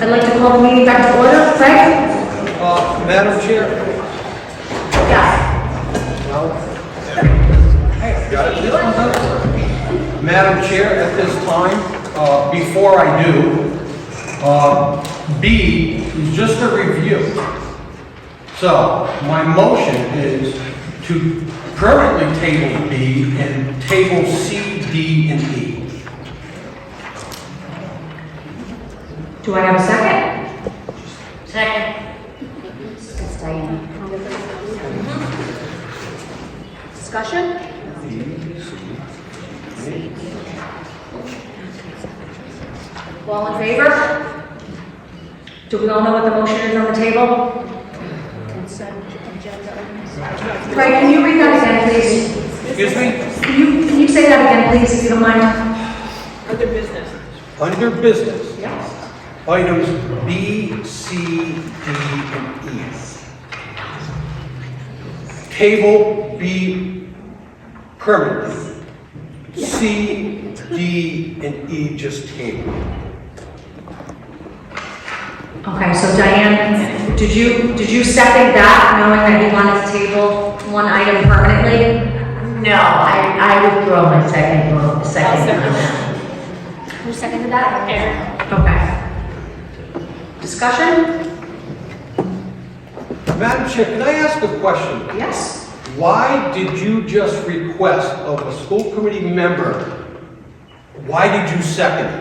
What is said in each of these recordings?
I'd like to call the meeting back to order. Frank? Madam Chair. Yes. Madam Chair, at this time, before I do, B is just a review. So, my motion is to permanently table B and table C, D, and E. Do I have a second? Second. It's Diane. Discussion? All in favor? Do we all know what the motion is on the table? Craig, can you read that again, please? Excuse me? Can you say that again, please, if you don't mind? Other business. Under business, Yes. items B, C, D, and E. Table B permanently. C, D, and E just table. Okay, so Diane, did you second that, knowing that you wanted to table one item permanently? No, I withdraw my second. Who seconded that? Aaron. Okay. Discussion? Madam Chair, can I ask a question? Yes. Why did you just request of a school committee member, why did you second it?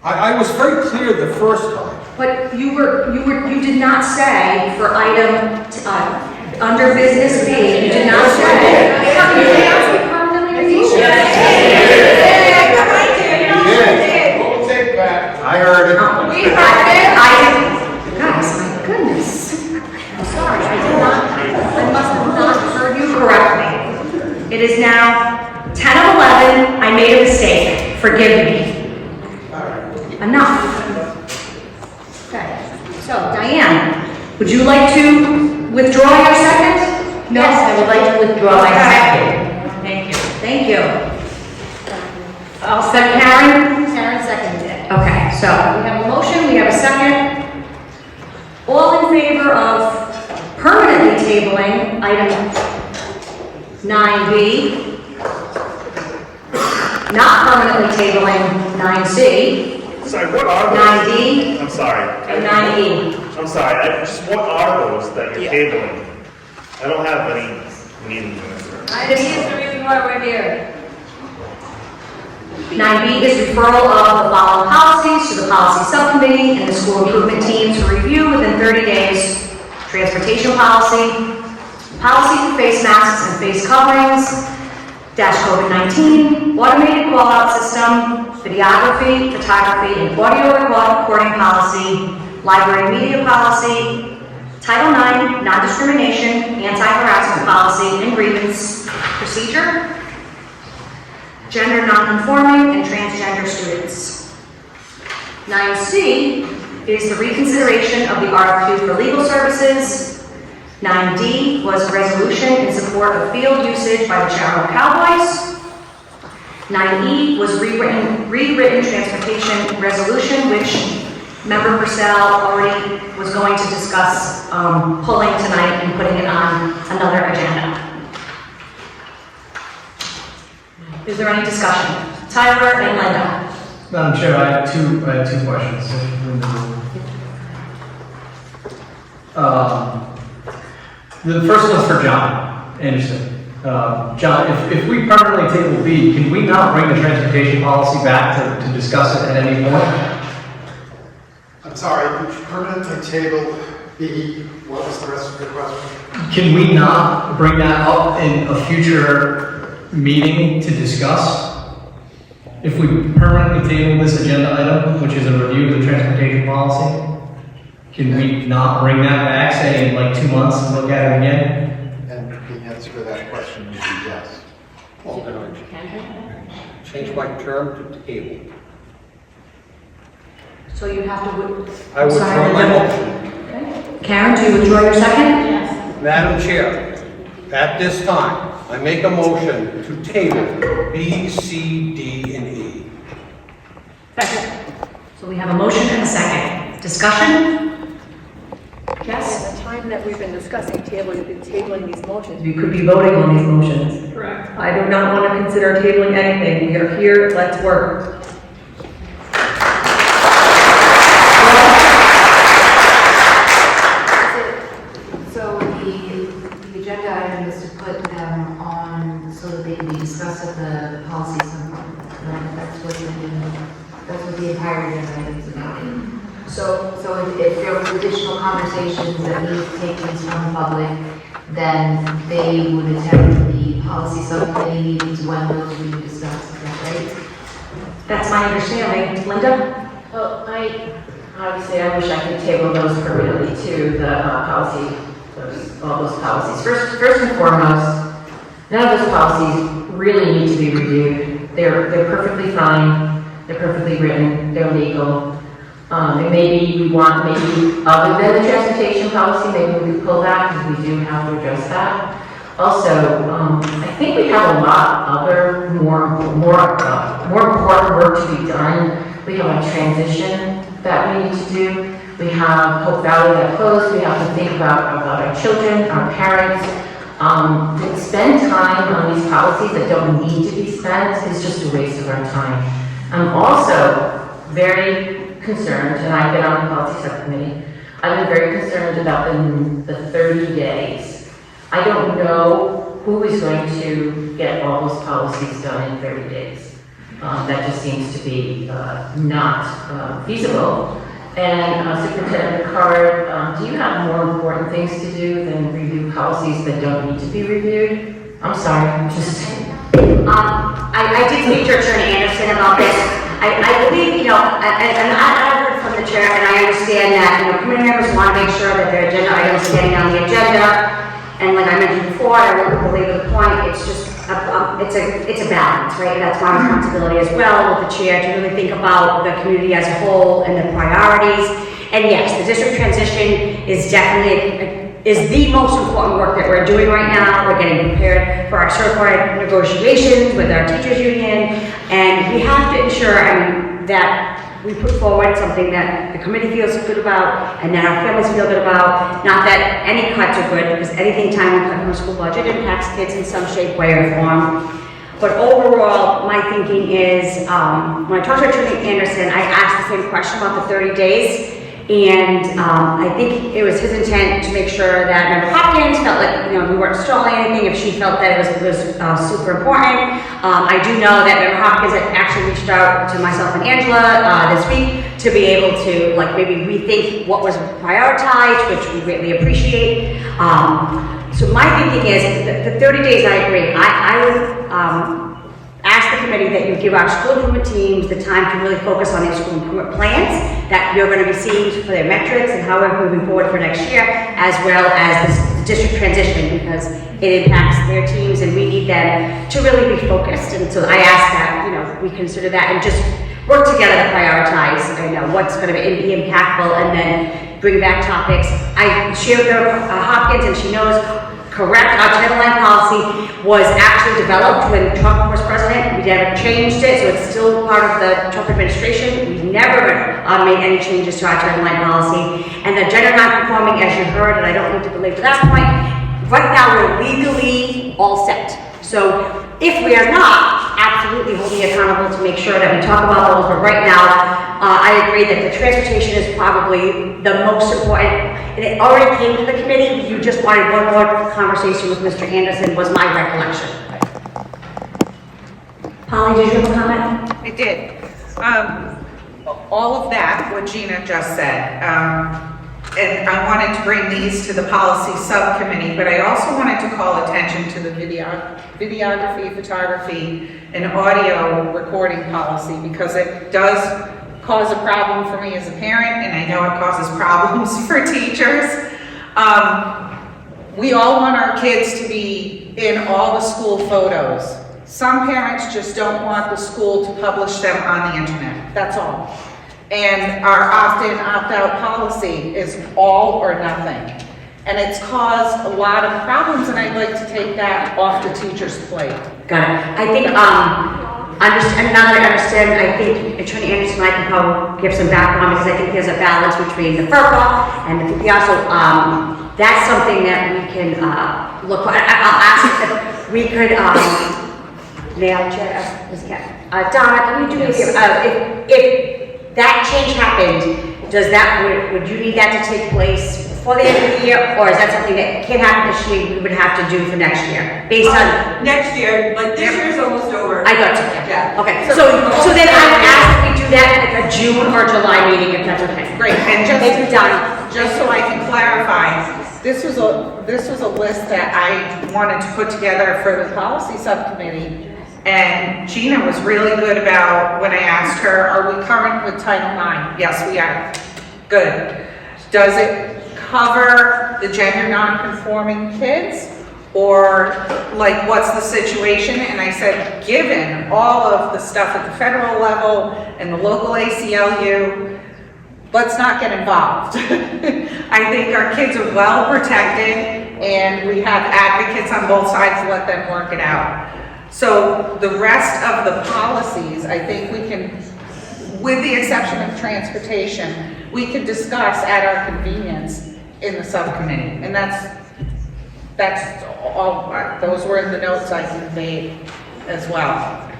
I was very clear the first time. But you did not say for item, under business B, you did not say. We'll take back. I heard it. Guys, my goodness. I'm sorry, I must have not heard you correctly. It is now 10 of 11, I made a mistake, forgive me. Enough. Okay, so Diane, would you like to withdraw your second? No? Yes, I would like to withdraw my second. Thank you. Thank you. I'll second Karen? Karen seconded it. Okay, so we have a motion, we have a second. All in favor of permanently tabling item 9B, not permanently tabling 9C, Sorry, what are those? 9D, I'm sorry. and 9E. I'm sorry. Just what are those that you're tabling? I don't have any meaning in this. This is the reason why we're here. 9B is referral of the following policies to the policy subcommittee and the school improvement team to review within 30 days. Transportation policy, policy for face masks and face coverings, -COVID-19, automated call-out system, videography, photography, and audio recording policy, library media policy, Title IX, non-discrimination, anti-harassment policy, and grievance procedure, gender non-conforming and transgender students. 9C is the reconsideration of the RFQ for legal services. 9D was a resolution in support of field usage by the Chariho Cowboys. 9E was rewritten transportation resolution, which Member Purcell already was going to discuss pulling tonight and putting it on another agenda. Is there any discussion? Tyler and Linda. Madam Chair, I have two questions. The first one's for John Anderson. John, if we permanently table B, can we not bring the transportation policy back to discuss it at any point? I'm sorry, could you permanently table B? What was the rest of your question? Can we not bring that up in a future meeting to discuss? If we permanently table this agenda item, which is a review of the transportation policy, can we not bring that back, say in like 2 months and look at it again? And the answer to that question would be yes. Well, then I change my term to table. So you have to. I withdraw my motion. Karen, do you withdraw your second? Yes. Madam Chair, at this time, I make a motion to table B, C, D, and E. Second. So So we have a motion and a second. Discussion? Yes? At the time that we've been discussing tabling these motions, we could be voting on these motions. Correct. I do not want to consider tabling anything. We are here, let's work. So the agenda item is to put them on so that they can be discussed at the policy subcommittee. That's what the entire agenda item is about. So if there were additional conversations that need to take place from the public, then they would attend the policy subcommittee meetings when those will be discussed, is that right? That's my understanding. Linda? Well, obviously, I wish I could table those permanently to the policy, all those policies. First and foremost, none of those policies really need to be reviewed. They're perfectly fine, they're perfectly written, they're legal. And maybe we want, maybe other than the transportation policy, maybe we could pull that because we do have to address that. Also, I think we have a lot other more important work to be done. We have a transition that we need to do. We have Hope Valley that closed. We have to think about our children, our parents. To spend time on these policies that don't need to be spent is just a waste of our time. I'm also very concerned, and I've been on the policy subcommittee, I've been very concerned about the 30 days. I don't know who is going to get all those policies done in 30 days. That just seems to be not feasible. And Superintendent Picard, do you have more important things to do than review policies that don't need to be reviewed? I'm sorry, I'm just saying. I did speak to Attorney Anderson about this. I believe, and I heard from the chair, and I understand that, committee members want to make sure that their agenda items are getting on the agenda. And like I mentioned before, I won't belabor the point, it's just, it's a balance, right? That's my responsibility as well with the chair to really think about the community as a whole and the priorities. And yes, the district transition is definitely is the most important work that we're doing right now. We're getting prepared for our certified negotiations with our teachers union, and we have to ensure, that we put forward something that the committee feels good about and that our families feel good about. Not that any cuts are good, because anything time we cut from a school budget impacts kids in some shape, way, or form. But overall, my thinking is, when I talked to Attorney Anderson, I asked the same question about the 30 days. And I think it was his intent to make sure that Member Hopkins felt like we weren't stalling anything if she felt that it was super important. I do know that Member Hopkins had actually reached out to myself and Angela this week to be able to maybe rethink what was prioritized, which we greatly appreciate. So my thinking is the 30 days. I agree. I would ask the committee that you give our school improvement teams the time to really focus on their school improvement plans that you're going to be seeing for their metrics and how we're moving forward for next year, as well as this district transition, because it impacts their teams and we need them to really be focused. And so I ask that we consider that and just work together to prioritize what's going to be impactful and then bring back topics. I shared with Hopkins, and she knows. Correct, our Title IX policy was actually developed when Trump was president. We never changed it, so it's still part of the Trump administration. We've never made any changes to our Title IX policy. And the gender non-conforming, as you heard, and I don't need to belabor that point, right now we're legally all set. So if we are not, absolutely holding you accountable to make sure that we talk about those. But right now, I agree that the transportation is probably the most important. And it already came to the committee, but you just wanted one more conversation with Mr. Anderson, was my recollection. Polly, did you have a comment? I did. All of that, what Gina just said, and I wanted to bring these to the policy subcommittee, but I also wanted to call attention to the videography, photography, and audio recording policy, because it does cause a problem for me as a parent, and I know it causes problems for teachers. We all want our kids to be in all the school photos. Some parents just don't want the school to publish them on the internet, that's all. And our opt-in, opt-out policy is all or nothing. And it's caused a lot of problems, and I'd like to take that off the teacher's plate. Got it. I think now that I understand, I think Attorney Anderson and I can probably give some background because I think there's a balance between the FERPA and the PPR. So that's something that we can look at. I'll ask if we could, may I, Chair, Ms. Kat? Donna, can you do me a favor? If that change happened, does that, would you need that to take place before the end of the year? Or is that something that can happen this year, we would have to do for next year? Based on, Next year, like this year's almost over. I got you. Yeah. Okay, so then I would ask if we do that at like a June or July meeting, if that's okay. Great, and just, Thank you, Donna. just so I can clarify, this was a list that I wanted to put together for the policy subcommittee. And Gina was really good about, when I asked her, are we current with Title IX? Yes, we are. Good. Does it cover the gender non-conforming kids? Or like, what's the situation? And I said, given all of the stuff at the federal level and the local ACLU, let's not get involved. I think our kids are well protected and we have advocates on both sides to let them work it out. So the rest of the policies, I think we can, with the exception of transportation, we can discuss at our convenience in the subcommittee. And that's all, those were in the notes I conveyed as well.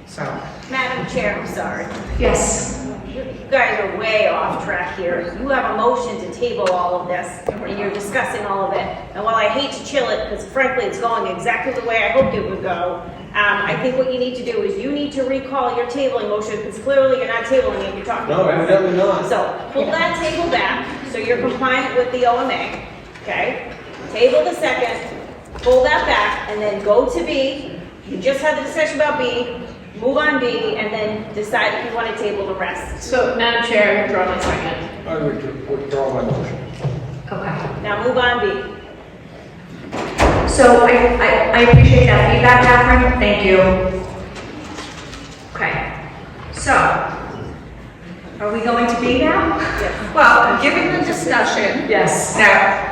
So. Madam Chair, I'm sorry. Yes. You guys are way off track here. You have a motion to table all of this, and you're discussing all of it. And while I hate to chill it, because frankly, it's going exactly the way I hoped it would go, I think what you need to do is you need to recall your tabling motion, because clearly you're not tabling it, you're talking. No, evidently not. So, pull that table back, so you're compliant with the OMA, okay? Table the second, pull that back, and then go to B. You just had the discussion about B. Move on B, and then decide if you want to table the rest. So, Madam Chair, I withdraw my second. I would withdraw my motion. Okay. Now move on B. So I appreciate that feedback, Catherine. Thank you. Okay. So, are we going to B now? Well, given the discussion. Yes. Now,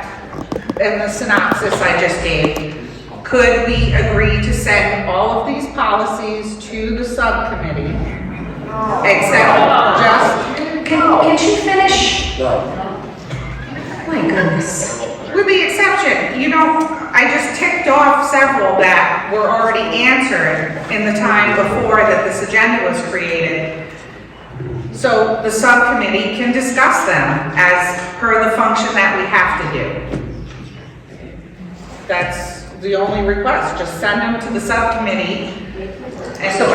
and the synopsis I just gave, could we agree to send all of these policies to the subcommittee? Except just, Can she finish? My goodness. with the exception, you know, I just ticked off several that were already answered in the time before that this agenda was created. So the subcommittee can discuss them as per the function that we have to do. That's the only request, just send them to the subcommittee. And so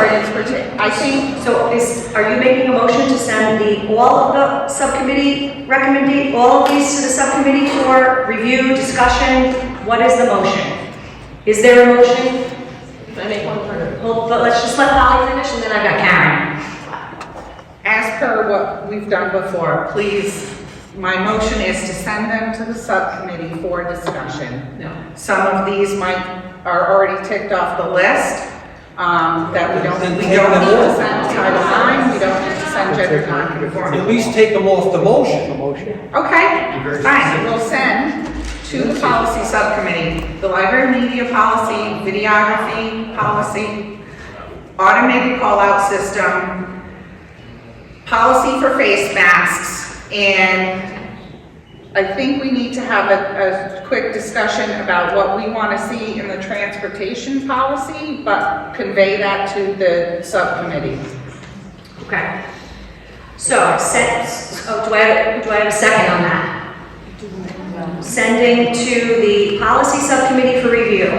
I think, So are you making a motion to send all of the subcommittee all of these to the subcommittee for review, discussion? What is the motion? Is there a motion? Can I make one further? Hold, but let's just let Polly finish and then I've got Karen. as per what we've done before, please, my motion is to send them to the subcommittee for discussion. No. Some of these are already ticked off the list, that we don't need to send Title IX, we don't need to send gender non-conforming. At least take them off the motion. Okay, fine, we'll send to the policy subcommittee, the library media policy, videography policy, automated call-out system, policy for face masks, and I think we need to have a quick discussion about what we want to see in the transportation policy, but convey that to the subcommittee. Okay. So, do I have a second on that? Sending to the policy subcommittee for review.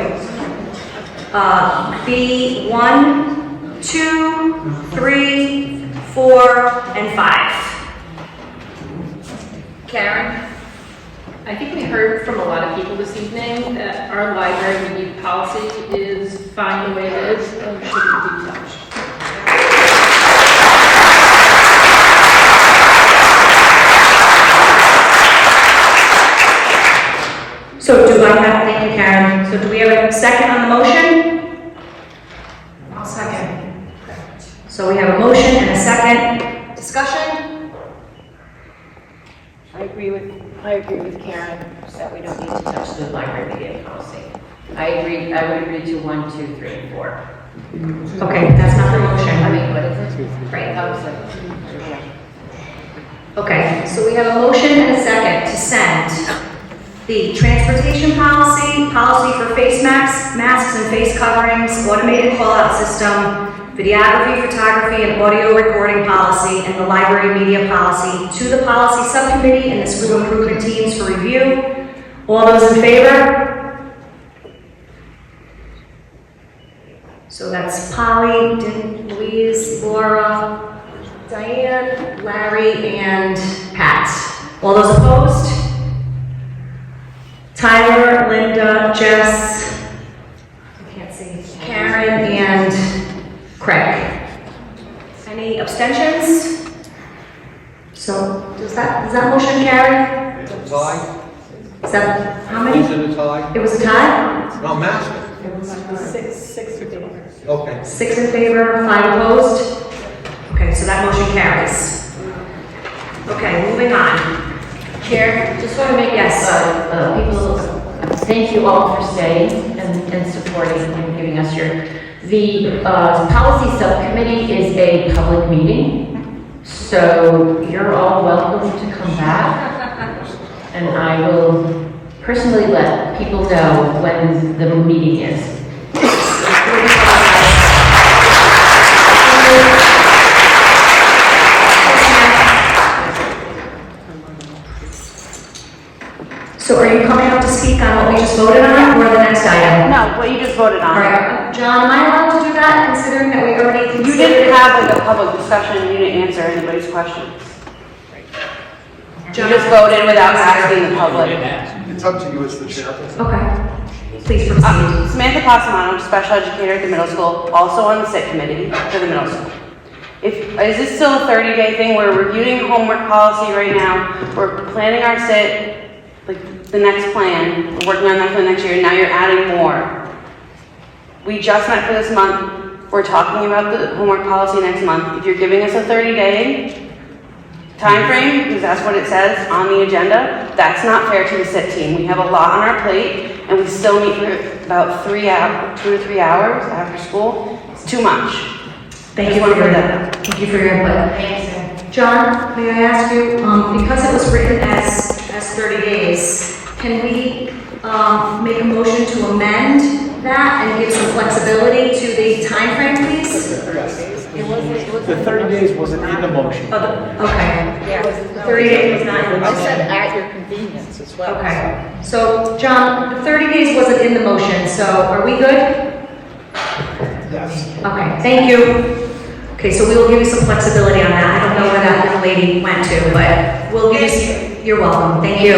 B1, 2, 3, 4, and 5. Karen? I think we heard from a lot of people this evening that our library review policy is fine the way it is and shouldn't be touched. So thank you, Karen. So do we have a second on the motion? I'll second. So we have a motion and a second. Discussion? I agree with Karen that we don't need to touch the library media policy. I would agree to 1, 2, 3, and 4. Okay, that's not the motion. I mean, what is it? Right. That was it. Okay, so we have a motion and a second to send the transportation policy, policy for face masks and face coverings, automated call-out system, videography, photography, and audio recording policy, and the library media policy to the policy subcommittee and the school improvement teams for review. All those in favor? So that's Polly, Louise, Laura, Diane, Larry, and Pat. All those opposed? Tyler, Linda, Jess, I can't see, Karen, and Craig. Any abstentions? So does that motion carry? Tie? Is that, how Is many? it a tie? It was a tie? No, I'm asking. Six to do. Okay. 6 in favor, 5 opposed. Okay, so that motion carries. Okay, moving on. Chair, just want to make people, thank you all for staying and supporting and giving us the policy subcommittee is a public meeting, so you're all welcome to come back. And I will personally let people know when the meeting is. So are you coming up to speak on what we just voted on, or the next item? No, what you just voted All on. right, John, am I allowed to do that, considering that we already You considered didn't it? have like a public discussion, you didn't answer anybody's questions. You John? just voted without asking the public. It's up to you as the chair. Okay, please proceed. Samantha Passamano, special educator at the middle school, also on the SIT committee for the middle school. Is this still a 30-day thing? We're reviewing homework policy right now. We're planning our SIT, like the next plan. We're working on that for the next year. Now you're adding more. We just met for this month. We're talking about the homework policy next month. If you're giving us a 30-day time frame, because that's what it says on the agenda, that's not fair to the SIT team. We have a lot on our plate, and we still meet for about 2 to 3 hours after school. It's too much. Thank you for your input. John, may I ask you, because it was written as 30 days, can we make a motion to amend that and give some flexibility to the time frame, please? The 30 days wasn't in the motion. Okay. Yeah. The 30 days was not in the I motion. said at your convenience as well. Okay. So, John, the 30 days wasn't in the motion, so are we good? Yes. Okay, thank you. Okay, so we will give you some flexibility on that. I don't know where that little lady went to, but we'll give you, you're welcome. Thank you.